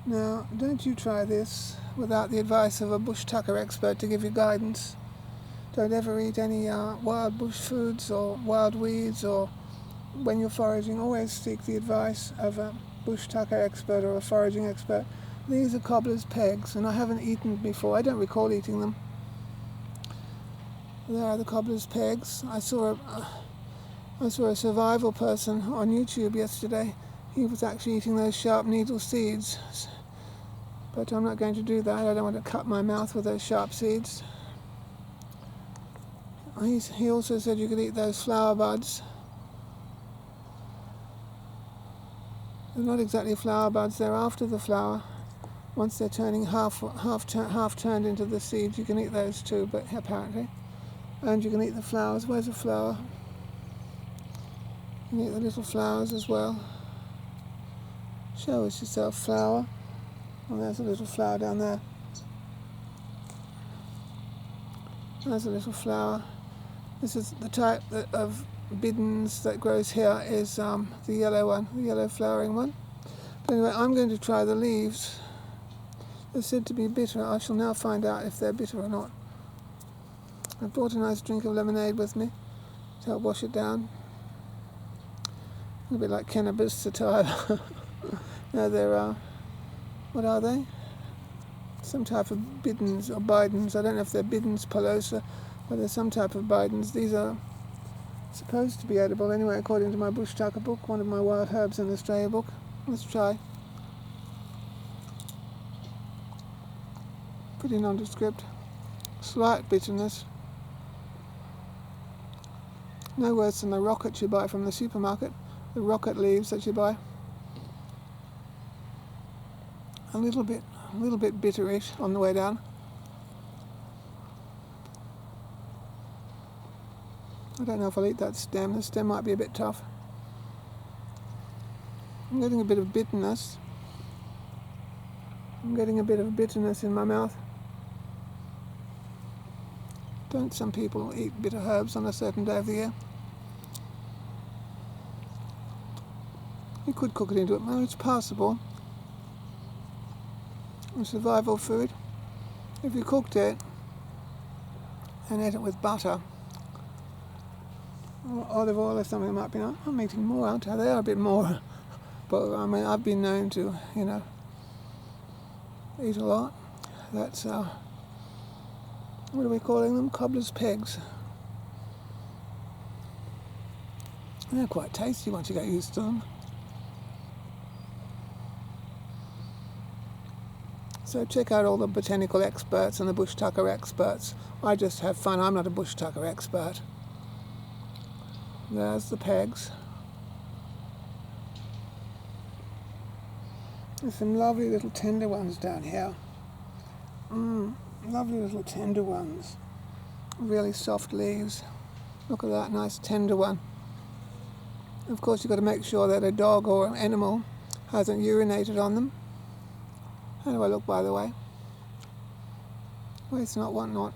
Now, don't you try this without the advice of a bush tucker expert to give you guidance. Don't ever eat any wild bush foods or wild weeds, or when you're foraging, always seek the advice of a bush tucker expert or a foraging expert. These are cobbler's pegs, and I haven't eaten them before. I don't recall eating them. There are the cobbler's pegs. I saw a survival person on YouTube yesterday. He was actually eating those sharp needle seeds. But I'm not going to do that. I don't want to cut my mouth with those sharp seeds. He also said you could eat those flower buds. They're not exactly flower buds, they're after the flower. Once they're turning half turned into the seeds, you can eat those too, but apparently. And you can eat the flowers. Where's the flower? You can eat the little flowers as well. Show us yourself, flower. Oh, there's a little flower down there. There's a little flower. This is the type of biddens that grows here, is the yellow one, the yellow flowering one. But anyway, I'm going to try the leaves. They're said to be bitter. I shall now find out if they're bitter or not. I brought a nice drink of lemonade with me to help wash it down. A bit like cannabis sativa. No, they're, what are they? Some type of biddens or bidens. I don't know if they're biddens, pilosa, but they're some type of bidens. These are supposed to be edible anyway, according to my bush tucker book, one of my wild herbs in Australia book. Let's try. Pretty nondescript. Slight bitterness. No worse than the rocket you buy from the supermarket, the rocket leaves that you buy. A little bit bitterish on the way down. I don't know if I'll eat that stem. The stem might be a bit tough. I'm getting a bit of bitterness. I'm getting a bit of bitterness in my mouth. Don't some people eat bitter herbs on a certain day of the year? You could cook it into it. No, it's passable. A survival food. If you cooked it and ate it with butter or olive oil or something, it might be nice. I'm eating more, aren't I? They are a bit more. But I mean, I've been known to, eat a lot. That's, what are we calling them? Cobbler's pegs. They're quite tasty once you get used to them. So check out all the botanical experts and the bush tucker experts. I just have fun. I'm not a bush tucker expert. There's the pegs. There's some lovely little tender ones down here. Lovely little tender ones. Really soft leaves. Look at that nice tender one. Of course, you've got to make sure that a dog or an animal hasn't urinated on them. How do I look, by the way? Well, it's not one not.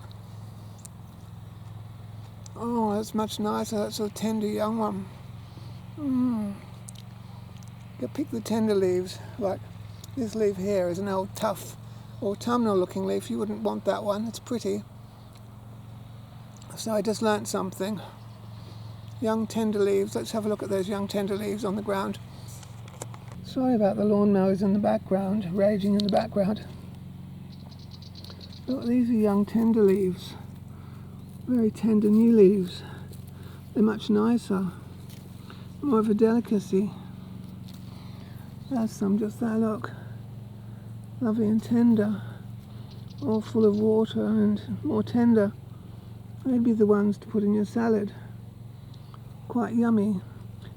Oh, that's much nicer. That's a tender young one. You pick the tender leaves. Like this leaf here is an old tough autumnal looking leaf. You wouldn't want that one. It's pretty. So I just learnt something. Young tender leaves. Let's have a look at those young tender leaves on the ground. Sorry about the lawnmowers in the background, raging in the background. Look, these are young tender leaves. Very tender new leaves. They're much nicer. More of a delicacy. There's some just there, look. Lovely and tender. All full of water and more tender. They'd be the ones to put in your salad. Quite yummy.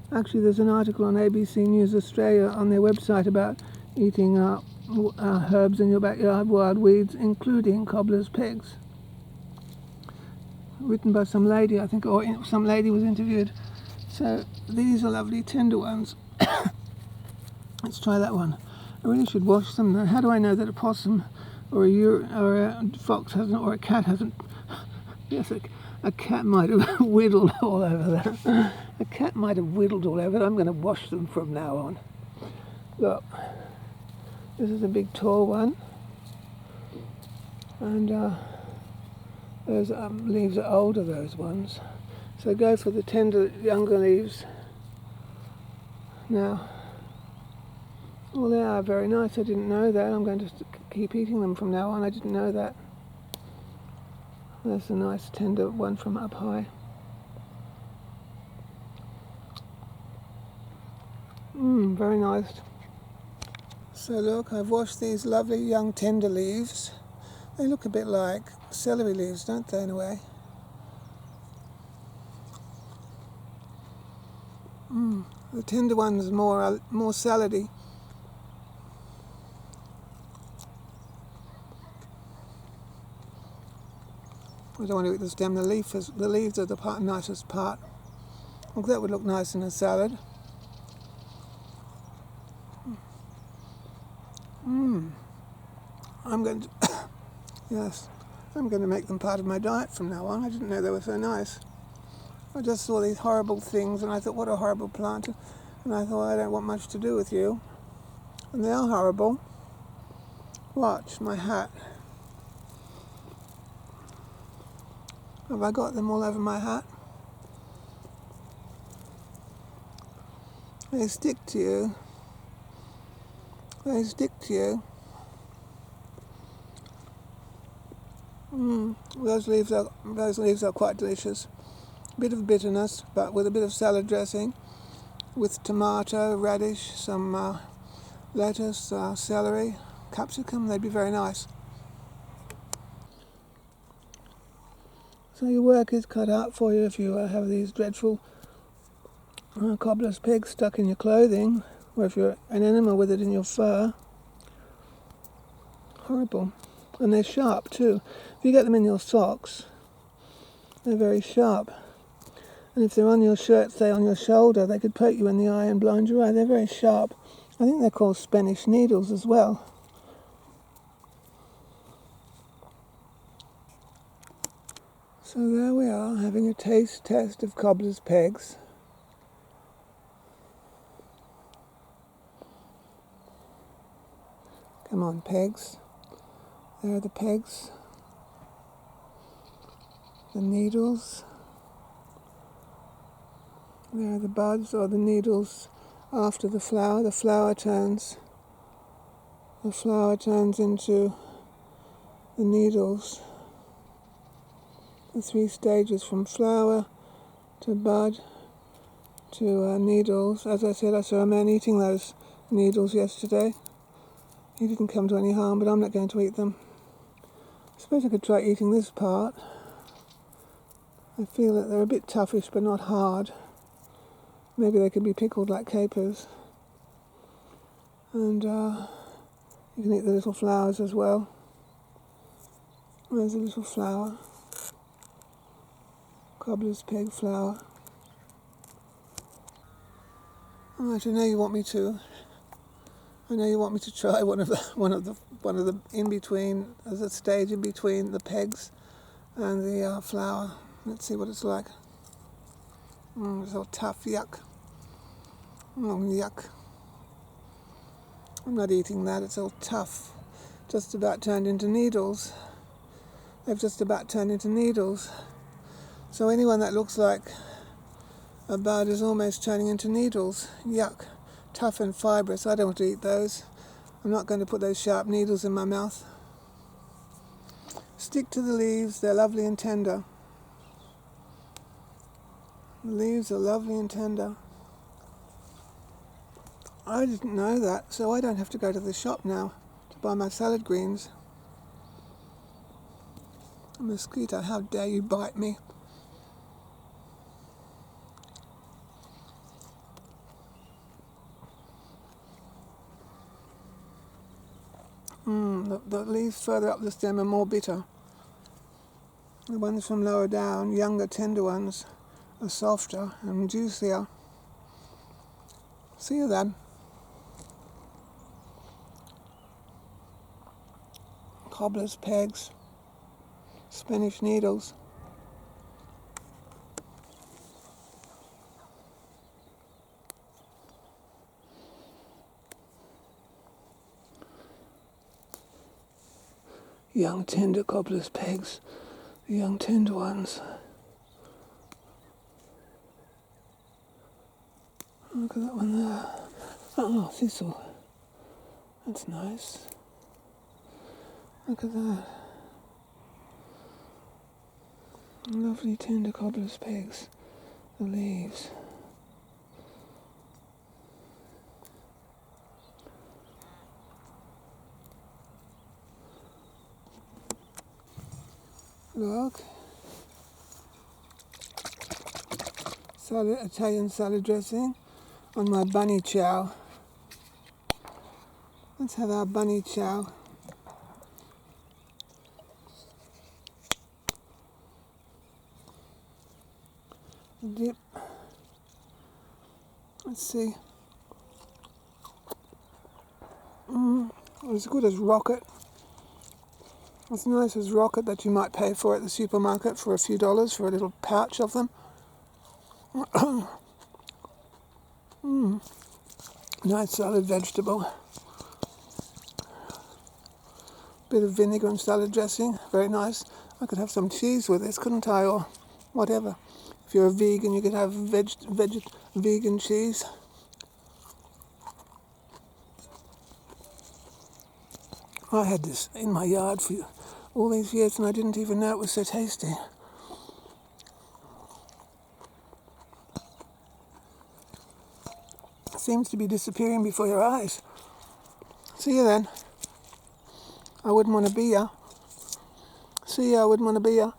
Actually, there's an article on ABC News Australia on their website about eating herbs in your backyard, wild weeds, including cobbler's pegs. Written by some lady, I think, or some lady was interviewed. So these are lovely tender ones. Let's try that one. I really should wash them. Now, how do I know that a possum or a fox hasn't, or a cat hasn't? Yes, a cat might have whittled all over that. A cat might have whittled all over it. I'm going to wash them from now on. Look, This is a big tall one, and those leaves are older, those ones. So go for the tender, younger leaves now. Well, they are very nice. I didn't know that. I'm going to keep eating them from now on. I didn't know that. That's a nice tender one from up high. Very nice. So look, I've washed these lovely young tender leaves. They look a bit like celery leaves, don't they, in a way? The tender one's more salady. I don't want to eat the stem. The leaves are the nicest part. Look, that would look nice in a salad. I'm going to, yes, I'm going to make them part of my diet from now on. I didn't know they were so nice. I just saw these horrible things and I thought, what a horrible plant. And I thought, I don't want much to do with you. And they are horrible. Watch, my hat. Have I got them all over my hat? They stick to you. They stick to you. Those leaves are quite delicious. A bit of bitterness, but with a bit of salad dressing, with tomato, radish, some lettuce, celery, capsicum. They'd be very nice. So your work is cut out for you if you have these dreadful cobbler's pigs stuck in your clothing, or if you're an animal with it in your fur. Horrible. And they're sharp too. If you get them in your socks, they're very sharp. And if they're on your shirt, say on your shoulder, they could poke you in the eye and blind your eye. They're very sharp. I think they're called Spanish needles as well. So there we are, having a taste test of cobbler's pegs. Come on, pegs. There are the pegs. The needles. There are the buds or the needles after the flower. The flower turns into the needles. The 3 stages from flower to bud to needles. As I said, I saw a man eating those needles yesterday. He didn't come to any harm, but I'm not going to eat them. I suppose I could try eating this part. I feel that they're a bit toughish, but not hard. Maybe they could be pickled like capers. And you can eat the little flowers as well. There's a little flower. Cobbler's peg flower. Alright, I know you want me to try one of the in between, as a stage in between the pegs and the flower. Let's see what it's like. It's all tough, yuck. Yuck. I'm not eating that, it's all tough. Just about turned into needles. They've just about turned into needles. So anyone that looks like a bud is almost turning into needles. Yuck. Tough and fibrous. I don't want to eat those. I'm not going to put those sharp needles in my mouth. Stick to the leaves. They're lovely and tender. The leaves are lovely and tender. I didn't know that, so I don't have to go to the shop now to buy my salad greens. A mosquito, how dare you bite me? The leaves further up the stem are more bitter. The ones from lower down, younger, tender ones, are softer and juicier. See you then. Cobbler's pegs, Spanish needles. young tender cobbler's pegs, the young tender ones. Look at that one there. Oh, thistle. That's nice. Look at that. Lovely tender cobbler's pegs. The leaves. Look. Italian salad dressing on my bunny chow. Let's have our bunny chow. Dip. Let's see. As good as rocket. As nice as rocket that you might pay for at the supermarket for a few dollars for a little pouch of them. Nice salad vegetable. Bit of vinegar and salad dressing, very nice. I could have some cheese with this, couldn't I, or whatever. If you're a vegan, you could have vegan cheese. I had this in my yard for all these years and I didn't even know it was so tasty. It seems to be disappearing before your eyes. See you then. I wouldn't want to be ya. See ya, I wouldn't want to be ya.